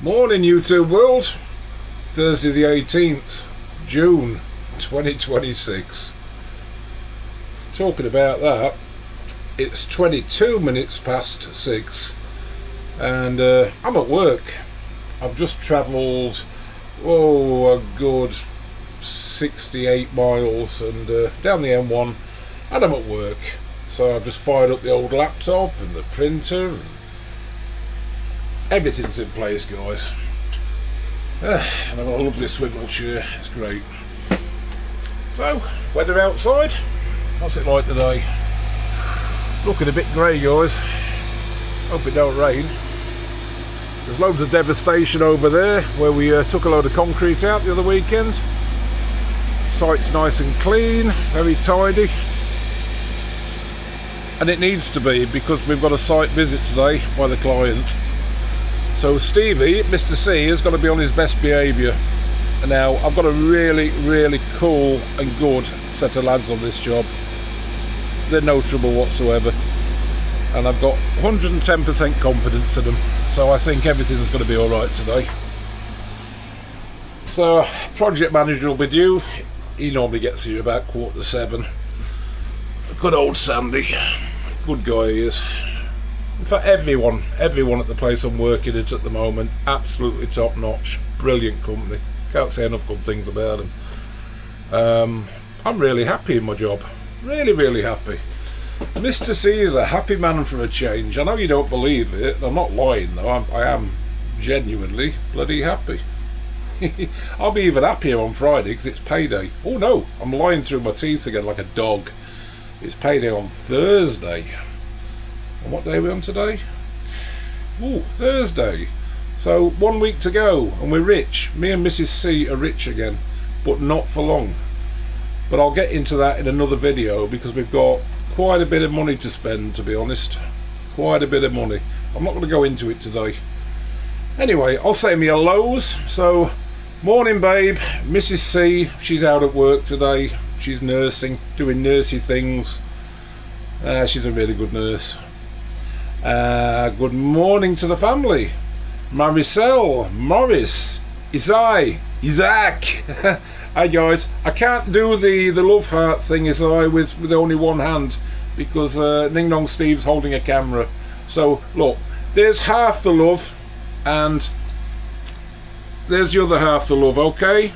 Morning YouTube world, Thursday the 18th June 2026. Talking about that, it's 22 minutes past 6 and I'm at work. I've just travelled a good 68 miles and down the M1 and I'm at work. So I've just fired up the old laptop and the printer and everything's in place, guys. And I've got a lovely swivel chair, it's great. So, weather outside, what's it like today? Looking a bit grey, guys. Hope it don't rain. There's loads of devastation over there where we took a load of concrete out the other weekend. Site's nice and clean, very tidy. And it needs to be because we've got a site visit today by the client. So Stevie, Mr. C, has got to be on his best behaviour. Now, I've got a really cool and good set of lads on this job. They're no trouble whatsoever. And I've got 110% confidence in them. So I think everything's going to be alright today. So, project manager will be due. He normally gets here about 6:45. Good old Sandy. Good guy he is. In fact, everyone at the place I'm working at the moment, absolutely top notch, brilliant company. Can't say enough good things about them. I'm really happy in my job, really happy. Mr. C is a happy man for a change. I know you don't believe it, I'm not lying though, I am genuinely bloody happy. I'll be even happier on Friday because it's payday. Oh no, I'm lying through my teeth again like a dog. It's payday on Thursday. And what day are we on today? Ooh, Thursday. So 1 week to go and we're rich. Me and Mrs. C are rich again, but not for long. But I'll get into that in another video because we've got quite a bit of money to spend, to be honest. Quite a bit of money. I'm not going to go into it today. Anyway, I'll say me hellos. So, morning babe, Mrs. C, she's out at work today. She's nursing, doing nursey things. She's a really good nurse. Good morning to the family. Maricel, Morris, Isai, Isaac. Hi guys. I can't do the love heart thing, Isai, with only one hand because Ning Nong Steve's holding a camera. So look, there's half the love and there's the other half the love, okay?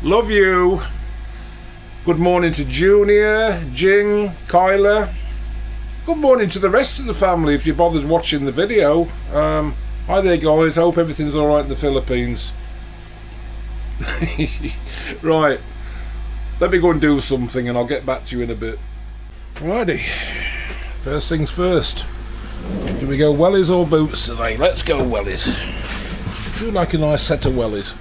Love you. Good morning to Junior, Jing, Kyla. Good morning to the rest of the family if you bothered watching the video. Hi there guys, hope everything's alright in the Philippines. Right, let me go and do something and I'll get back to you in a bit. Alrighty, first things first. Do we go wellies or boots today? Let's go wellies. I do like a nice set of wellies.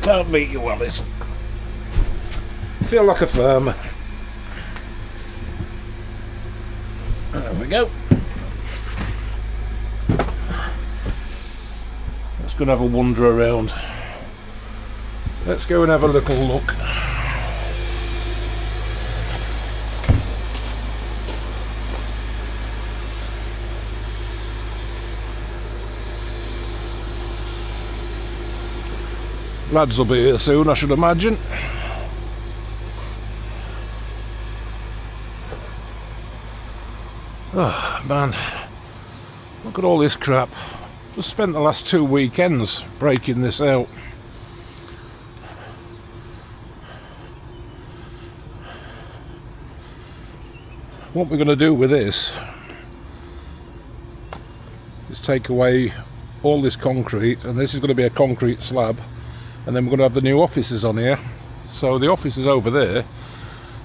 Can't beat you wellies. Feel like a farmer. There we go. Let's go and have a wander around. Let's go and have a little look. Lads will be here soon, I should imagine. Oh man, look at all this crap. Just spent the last 2 weekends breaking this out. What we're going to do with this is take away all this concrete, and this is going to be a concrete slab, and then we're going to have the new offices on here. So the offices over there,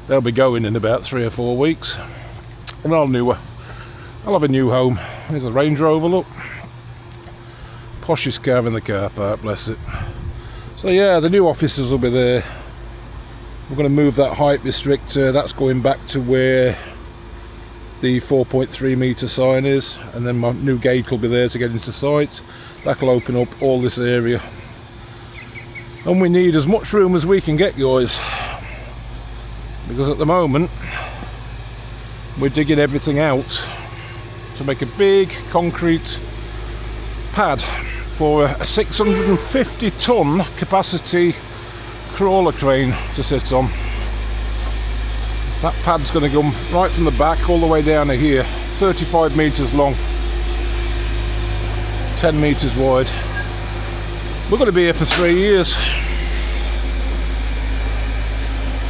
they'll be going in about 3 or 4 weeks, and I'll have a new home. There's a Range Rover, look. Poshest car in the car park, bless it. So yeah, the new offices will be there. We're going to move that height restrictor. That's going back to where the 4.3 metre sign is, and then my new gate will be there to get into site. That'll open up all this area. And we need as much room as we can get, guys. because at the moment we're digging everything out to make a big concrete pad for a 650 ton capacity crawler crane to sit on. That pad's going to come right from the back all the way down to here, 35 metres long, 10 metres wide. We're going to be here for 3 years.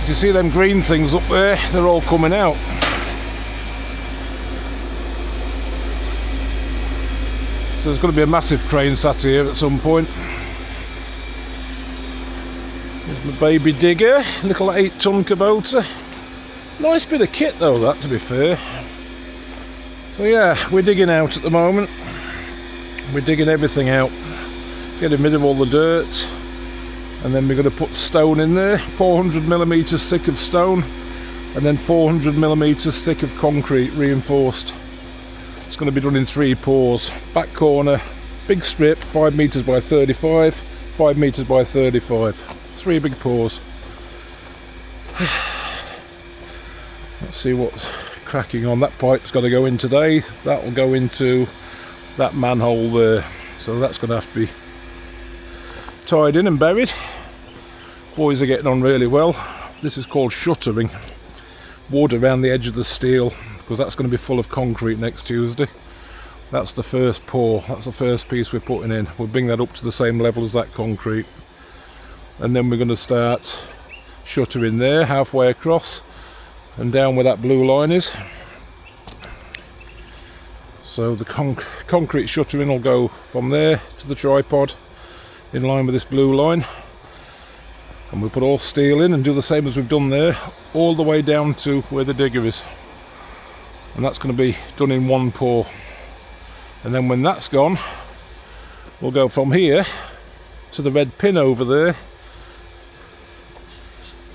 You see them green things up there? They're all coming out. So there's going to be a massive crane sat here at some point. There's my baby digger, little 8-ton Kubota. Nice bit of kit though, that, to be fair. So yeah, we're digging out at the moment. We're digging everything out, getting rid of all the dirt, and then we're going to put stone in there, 400mm thick of stone, and then 400mm thick of concrete reinforced. It's going to be done in 3 pours. Back corner, big strip, 5 metres by 35, 5 metres by 35. 3 big pours. Let's see what's cracking on. That pipe's got to go in today. That will go into that manhole there. So that's going to have to be tied in and buried. Boys are getting on really well. This is called shuttering. Wood around the edge of the steel, because that's going to be full of concrete next Tuesday. That's the first pour. That's the first piece we're putting in. We'll bring that up to the same level as that concrete. And then we're going to start shuttering there, halfway across and down where that blue line is. So the concrete shuttering will go from there to the tripod in line with this blue line, and we'll put all steel in and do the same as we've done there, all the way down to where the digger is. And that's going to be done in 1 pour. And then when that's gone, we'll go from here to the red pin over there,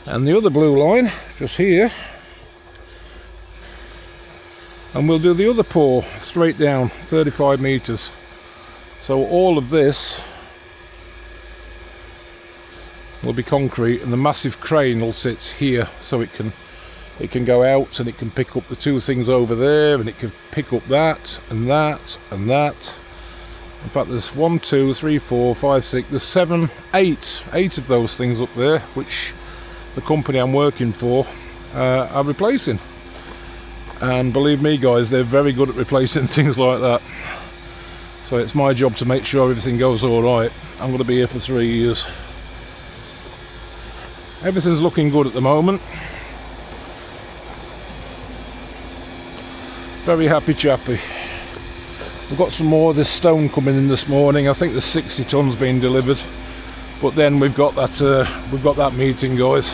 and the other blue line just here, and we'll do the other pour straight down 35 metres. So all of this will be concrete, and the massive crane will sit here, so it can go out and it can pick up the 2 things over there, and it can pick up that and that and that. In fact, there's 1, 2, 3, 4, 5, 6, there's 7, 8 of those things up there, which the company I'm working for are replacing. And believe me guys, they're very good at replacing things like that. So it's my job to make sure everything goes alright. I'm going to be here for 3 years. Everything's looking good at the moment. Very happy chappy. We've got some more of this stone coming in this morning. I think there's 60 tons being delivered. But then we've got that meeting, guys.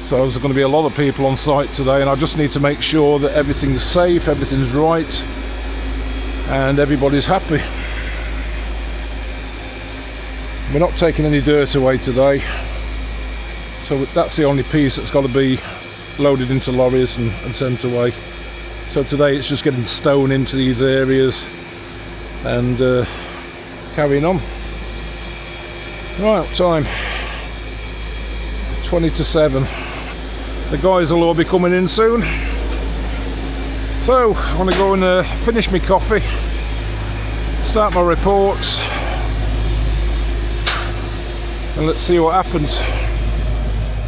So there's going to be a lot of people on site today, and I just need to make sure that everything's safe, everything's right, and everybody's happy. We're not taking any dirt away today, so that's the only piece that's got to be loaded into lorries and sent away. So today it's just getting stone into these areas and carrying on. Right, time 20 to 7. The guys will all be coming in soon. So I want to go and finish my coffee, start my reports, and let's see what happens.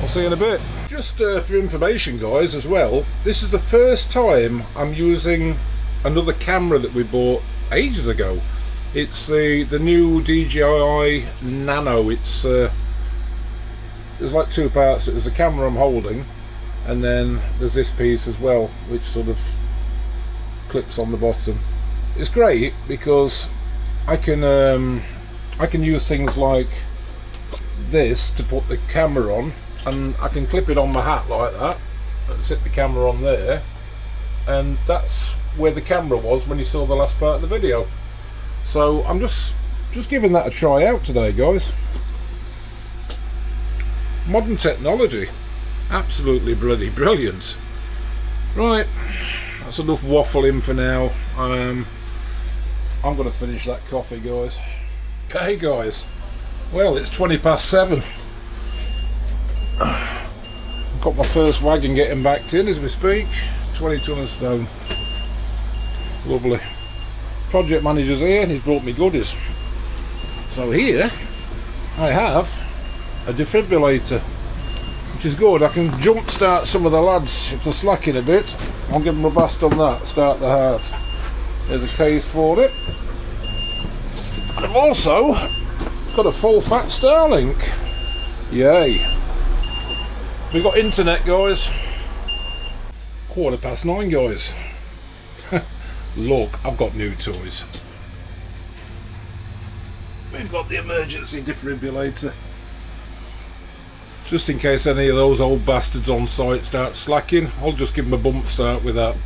I'll see you in a bit. Just for information guys as well, this is the first time I'm using another camera that we bought ages ago. It's the new DJI Nano. It's there's like 2 parts. There's the camera I'm holding, and then there's this piece as well, which sort of clips on the bottom. It's great because I can use things like this to put the camera on, and I can clip it on my hat like that and sit the camera on there, and that's where the camera was when you saw the last part of the video. So I'm just giving that a try out today, guys. Modern technology, absolutely bloody brilliant. Right, that's enough waffling for now. I'm going to finish that coffee, guys. Okay guys, well, it's 20 past 7. I've got my first wagon getting backed in as we speak. 20 ton of stone. Lovely. Project manager's here and he's brought me goodies. So here I have a defibrillator, which is good. I can jump start some of the lads if they're slacking a bit. I'll give them a blast on that, start the heart. There's a case for it. And I've also got a full fat Starlink. Yay. We've got internet, guys. 9:15, guys. Look, I've got new toys. We've got the emergency defibrillator. Just in case any of those old bastards on site start slacking, I'll just give them a bump start with that.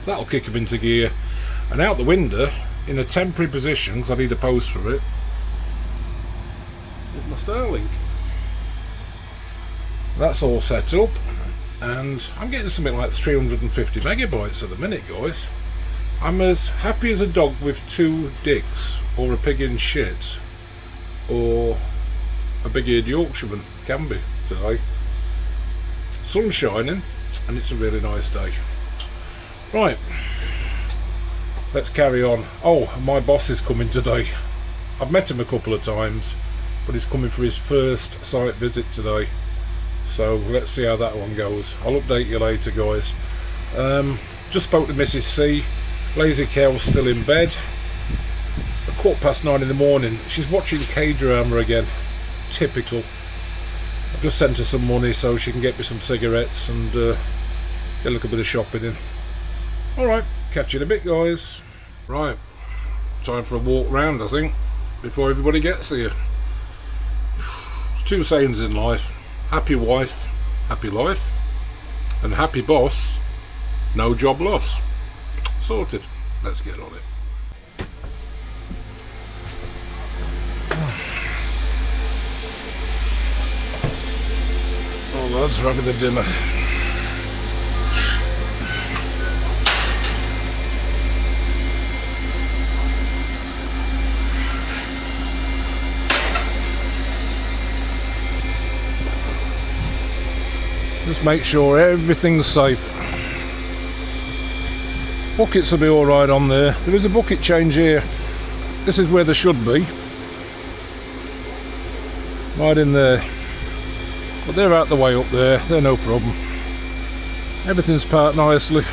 That'll kick them into gear. And out the window, in a temporary position, because I need a post for it, is my Starlink. That's all set up, and I'm getting something like 350 megabytes at the minute, guys. I'm as happy as a dog with 2 dicks, or a pig in shit, or a big-eared Yorkshireman can be today. Sun's shining, and it's a really nice day. Right, let's carry on. Oh, my boss is coming today. I've met him a couple of times, but he's coming for his first site visit today. So let's see how that one goes. I'll update you later, guys. Just spoke to Mrs. C. Lazy Cow's still in bed. At 9:15 in the morning, she's watching K-drama again. Typical. I've just sent her some money so she can get me some cigarettes and get a little bit of shopping in. Alright, catch you in a bit, guys. Right, time for a walk round, I think, before everybody gets here. There's 2 sayings in life. Happy wife, happy life, and happy boss, no job loss. Sorted. Let's get on it. Oh, lads, ready the dinner. Just make sure everything's safe. Buckets will be alright on there. There is a bucket change here. This is where they should be. Right in there. But they're out the way up there. They're no problem. Everything's parked nicely.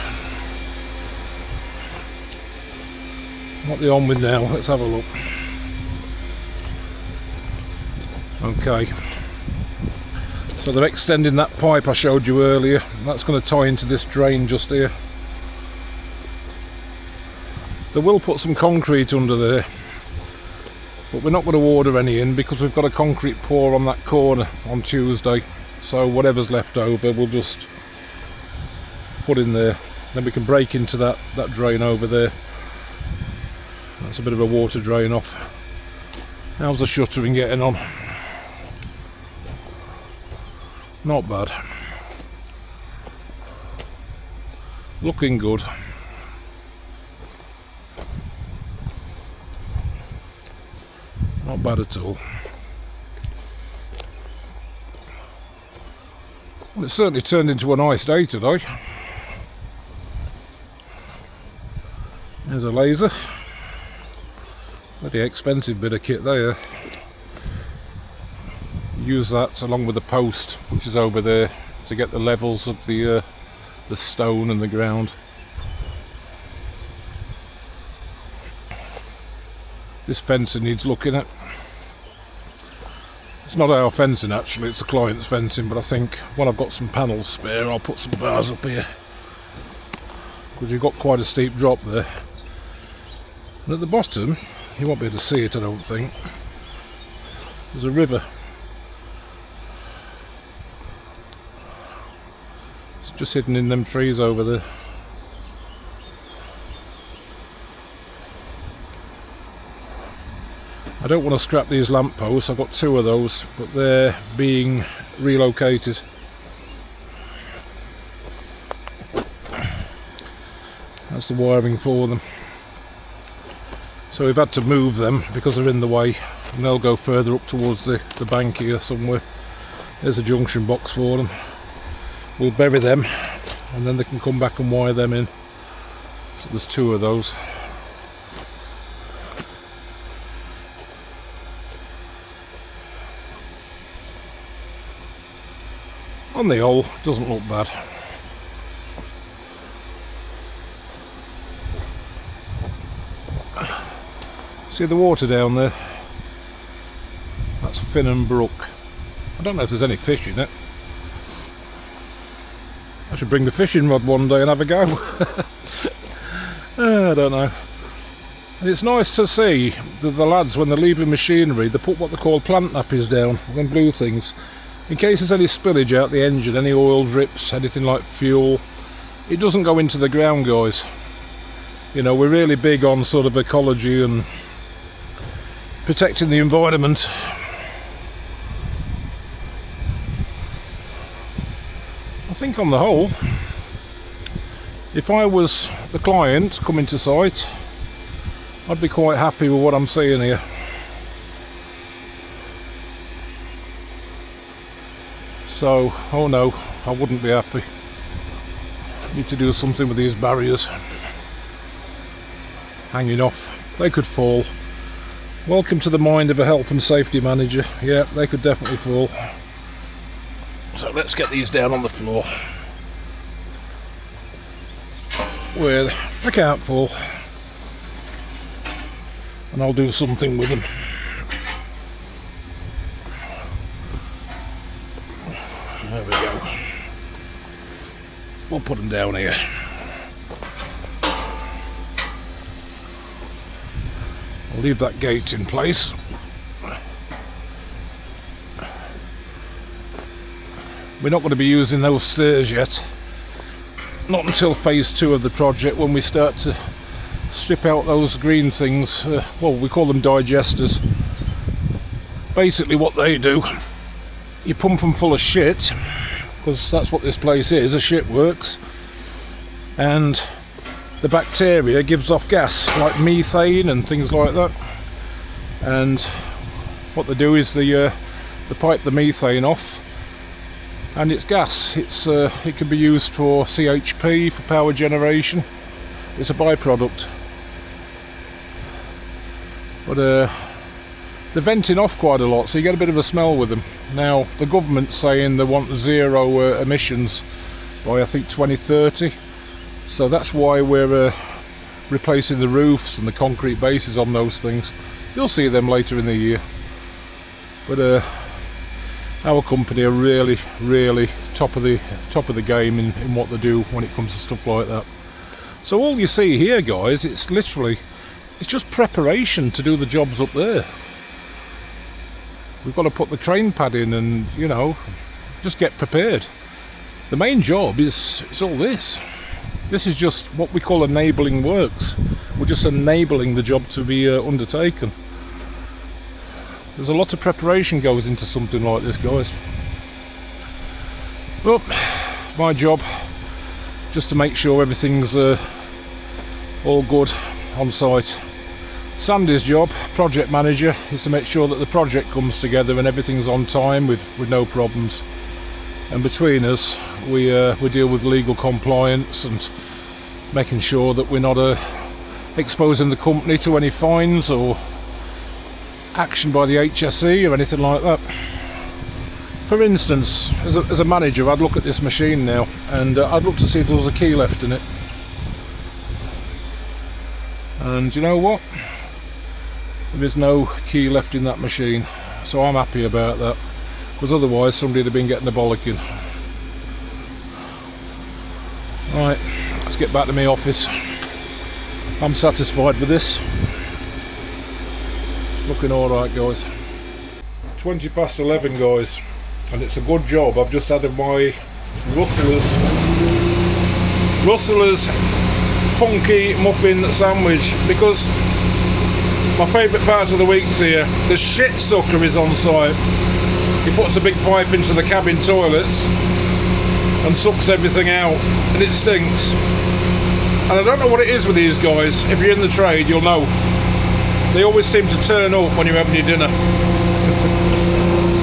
What are they on with now? Let's have a look. Okay. So they're extending that pipe I showed you earlier. That's going to tie into this drain just here. They will put some concrete under there, but we're not going to order any in because we've got a concrete pour on that corner on Tuesday. So whatever's left over we'll just put in there. Then we can break into that drain over there. That's a bit of a water drain off. How's the shuttering getting on? Not bad. Looking good. Not bad at all. Well, it certainly turned into a nice day today. There's a laser. Very expensive bit of kit there. Use that along with the post, which is over there, to get the levels of the stone and the ground. This fencing needs looking at. It's not our fencing actually, it's the client's fencing, but I think when I've got some panels spare I'll put some bars up here, because you've got quite a steep drop there. And at the bottom, you won't be able to see it I don't think, there's a river. It's just hidden in them trees over there. I don't want to scrap these lamp posts, I've got 2 of those, but they're being relocated. That's the wiring for them. So we've had to move them because they're in the way, and they'll go further up towards the bank here somewhere. There's a junction box for them. We'll bury them and then they can come back and wire them in. So there's 2 of those. On the whole, doesn't look bad. See the water down there? That's Finnan Brook. I don't know if there's any fish in it. I should bring the fishing rod one day and have a go. I don't know. And it's nice to see the lads, when they're leaving machinery, they put what they call plant nappies down, them blue things, in case there's any spillage out the engine, any oil drips, anything like fuel. It doesn't go into the ground, guys. You know, we're really big on sort of ecology and protecting the environment. I think on the whole, if I was the client coming to site, I'd be quite happy with what I'm seeing here. So, oh no, I wouldn't be happy. Need to do something with these barriers hanging off. They could fall. Welcome to the mind of a health and safety manager. Yeah, they could definitely fall. So let's get these down on the floor where they can't fall, and I'll do something with them. There we go. We'll put them down here. I'll leave that gate in place. We're not going to be using those stairs yet. Not until phase 2 of the project, when we start to strip out those green things. Well, we call them digesters. Basically what they do, you pump them full of shit, because that's what this place is, a shit works, and the bacteria gives off gas like methane and things like that. And what they do is they pipe the methane off, and it's gas. It can be used for CHP, for power generation. It's a byproduct. But they're venting off quite a lot, so you get a bit of a smell with them. Now the government's saying they want 0 emissions by, I think, 2030. So that's why we're replacing the roofs and the concrete bases on those things. You'll see them later in the year. But our company are really, really top of the game in what they do when it comes to stuff like that. So all you see here, guys, it's just preparation to do the jobs up there. We've got to put the crane pad in and, you know, just get prepared. The main job is all this. This is just what we call enabling works. We're just enabling the job to be undertaken. There's a lot of preparation goes into something like this, guys. Well, my job just to make sure everything's all good on site. Sandy's job, project manager, is to make sure that the project comes together and everything's on time with no problems. And between us, we deal with legal compliance and making sure that we're not exposing the company to any fines or action by the HSE or anything like that. For instance, as a manager, I'd look at this machine now and I'd look to see if there was a key left in it. And you know what? There is no key left in that machine, so I'm happy about that, because otherwise somebody would have been getting a bollocking. Right, let's get back to my office. I'm satisfied with this. Looking alright, guys. 20 past 11, guys, and it's a good job. I've just had my Russeller's funky muffin sandwich, because my favourite part of the week's here. The shit sucker is on site. He puts a big pipe into the cabin toilets and sucks everything out, and it stinks. And I don't know what it is with these guys. If you're in the trade, you'll know. They always seem to turn up when you're having your dinner.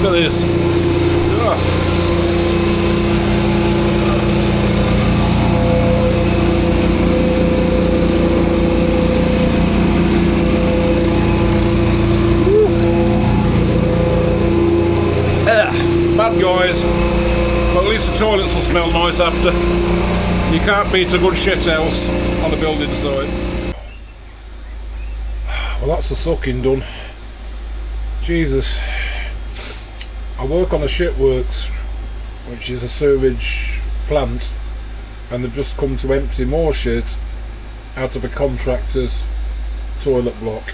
Look at this. Ugh. smell nice after. You can't beat a good shit house on a building site. Well, that's the sucking done. Jesus. I work on a shit works, which is a sewage plant, and they've just come to empty more shit out of a contractor's toilet block.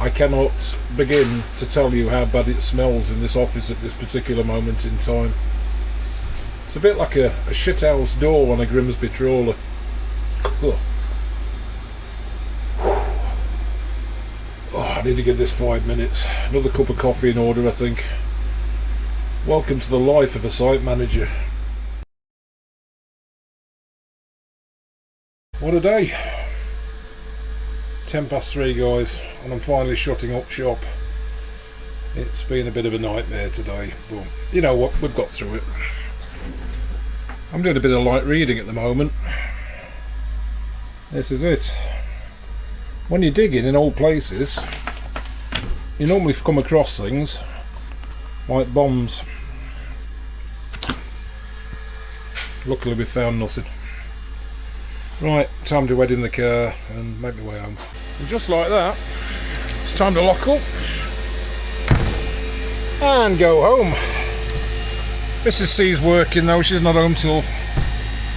I cannot begin to tell you how bad it smells in this office at this particular moment in time. It's a bit like a shithouse door on a Grimsby trawler. Oh, I need to give this 5 minutes. Another cup of coffee in order, I think. Welcome to the life of a site manager. What a day. 3:10 guys, and I'm finally shutting up shop. It's been a bit of a nightmare today, but you know what, we've got through it. I'm doing a bit of light reading at the moment. This is it. When you're digging in old places, you normally come across things like bombs. Luckily we found nothing. Right, time to head in the car and make my way home. And just like that, it's time to lock up and go home. Mrs. C's working though, she's not home till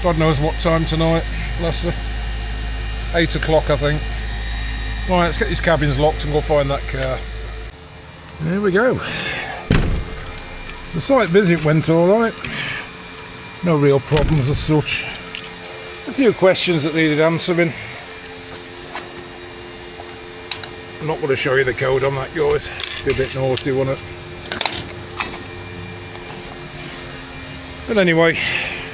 God knows what time tonight, bless her. 8 o'clock I think. Right, let's get these cabins locked and go find that car. There we go. The site visit went alright. No real problems as such. A few questions that needed answering. I'm not going to show you the code on that, guys. Be a bit naughty, won't it? But anyway,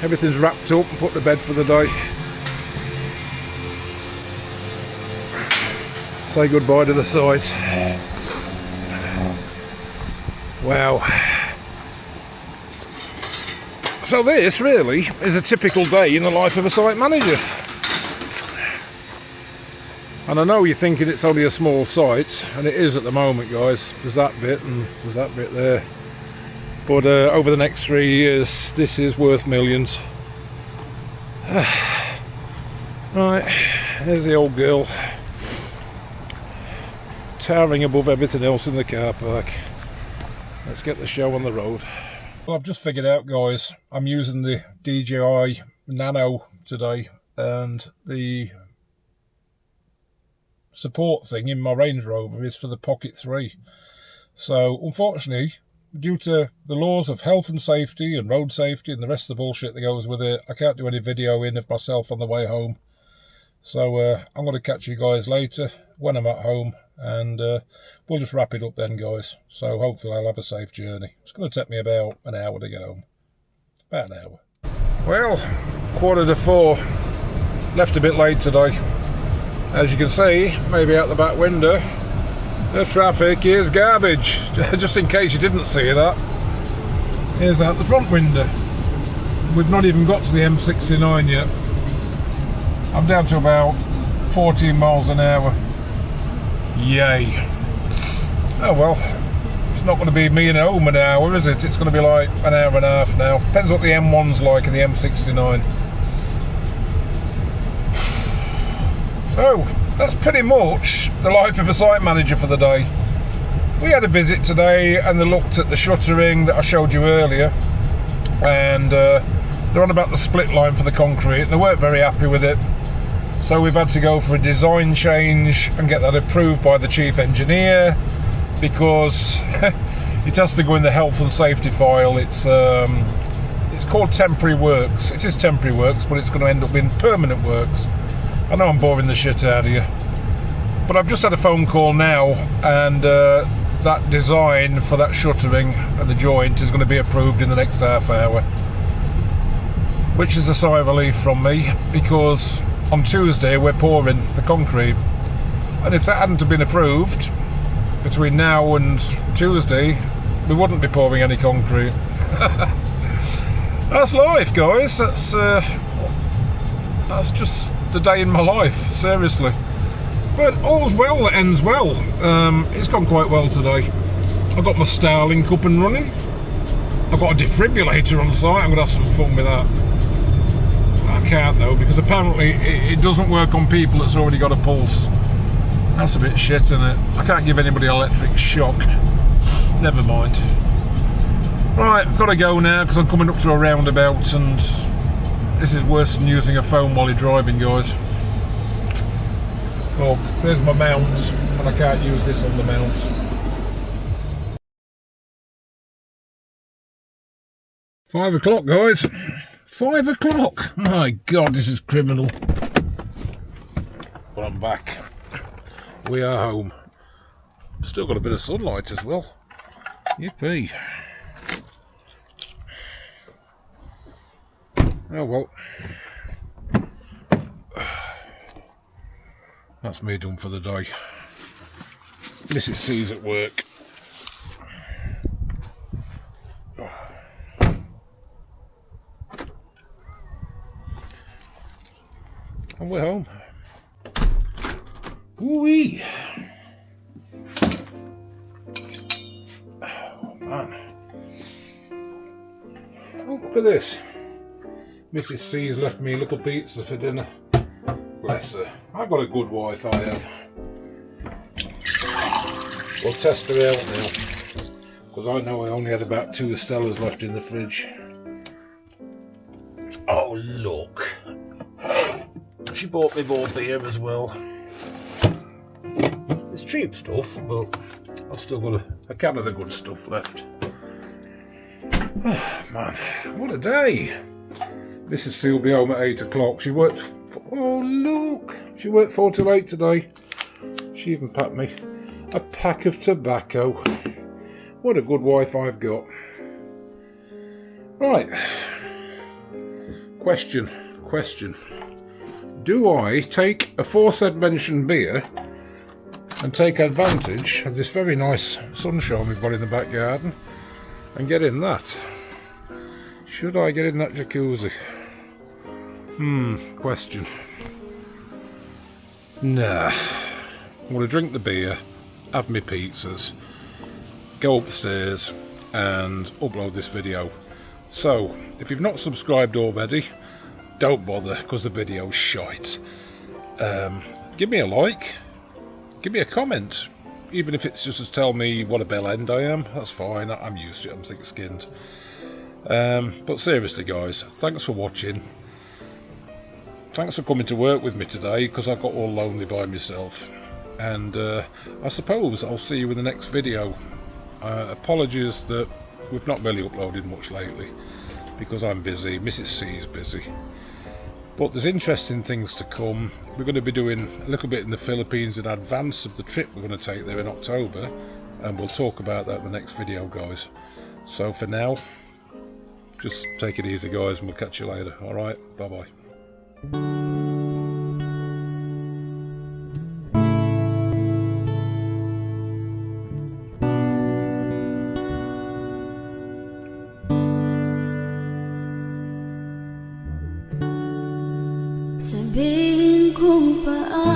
everything's wrapped up and put to bed for the day. Say goodbye to the site. Wow. So this really is a typical day in the life of a site manager. And I know you're thinking it's only a small site, and it is at the moment, guys. There's that bit and there's that bit there. But over the next 3 years, this is worth millions. Right, there's the old girl, towering above everything else in the car park. Let's get the show on the road. Well, I've just figured out, guys, I'm using the DJI Nano today, and the support thing in my Range Rover is for the Pocket 3. So, unfortunately, due to the laws of health and safety and road safety and the rest of the bullshit that goes with it, I can't do any video in of myself on the way home. So, I'm going to catch you guys later when I'm at home, and we'll just wrap it up then, guys. So hopefully I'll have a safe journey. It's going to take me about an hour to get home. About an hour. Well, 3:45. Left a bit late today. As you can see, maybe out the back window, the traffic is garbage. Just in case you didn't see that, here's out the front window. We've not even got to the M69 yet. I'm down to about 14 miles an hour. Yay. Oh well, it's not going to be me and home an hour, is it? It's going to be like an hour and a half now. Depends what the M1's like and the M69. So, that's pretty much the life of a site manager for the day. We had a visit today and they looked at the shuttering that I showed you earlier, and they're on about the split line for the concrete, and they weren't very happy with it. So we've had to go for a design change and get that approved by the chief engineer, because it has to go in the health and safety file. It's called temporary works. It is temporary works, but it's going to end up being permanent works. I know I'm boring the shit out of you, but I've just had a phone call now, and that design for that shuttering and the joint is going to be approved in the next half hour, which is a sigh of relief from me, because on Tuesday we're pouring the concrete, and if that hadn't have been approved between now and Tuesday, we wouldn't be pouring any concrete. That's life, guys. That's just the day in my life, seriously. But all's well that ends well. It's gone quite well today. I've got my Starlink up and running. I've got a defibrillator on site. I'm going to have some fun with that. I can't though, because apparently it doesn't work on people that's already got a pulse. That's a bit shit, isn't it? I can't give anybody electric shock. Never mind. Right, I've got to go now because I'm coming up to a roundabout, and this is worse than using a phone while you're driving, guys. Look, there's my mount, and I can't use this on the mount. £5 guys. 5 o'clock. My God, this is criminal. But I'm back. We are home. Still got a bit of sunlight as well. Yippee. Oh well. That's me done for the day. Mrs. C's at work. And we're home. Woo-wee. Oh man. Oh, look at this. Mrs. C's left me a little pizza for dinner. Bless her. I've got a good wife, I have. We'll test her out now, because I know I only had about 2 Stellas left in the fridge. Oh look. She bought me more beer as well. It's cheap stuff, but I've still got a can of the good stuff left. Oh, man, what a day. Mrs. C will be home at 8 o'clock. She worked... Oh, look. She worked 4 till 8 today. She even packed me a pack of tobacco. What a good wife I've got. Right. Question. Do I take a aforesaid mentioned beer and take advantage of this very nice sunshine we've got in the back garden and get in that? Should I get in that jacuzzi? Question. Nah. I'm going to drink the beer, have my pizzas, go upstairs and upload this video. So, if you've not subscribed already, don't bother, because the video's shite. Give me a like, give me a comment, even if it's just to tell me what a bell end I am. That's fine, I'm used to it, I'm thick-skinned. But seriously guys, thanks for watching. Thanks for coming to work with me today, because I got all lonely by myself. And I suppose I'll see you in the next video. Apologies that we've not really uploaded much lately, because I'm busy, Mrs. C's busy. But there's interesting things to come. We're going to be doing a little bit in the Philippines in advance of the trip we're going to take there in October, and we'll talk about that in the next video, guys. So for now, just take it easy guys, and we'll catch you later. Alright, bye bye. Sabihin kung paano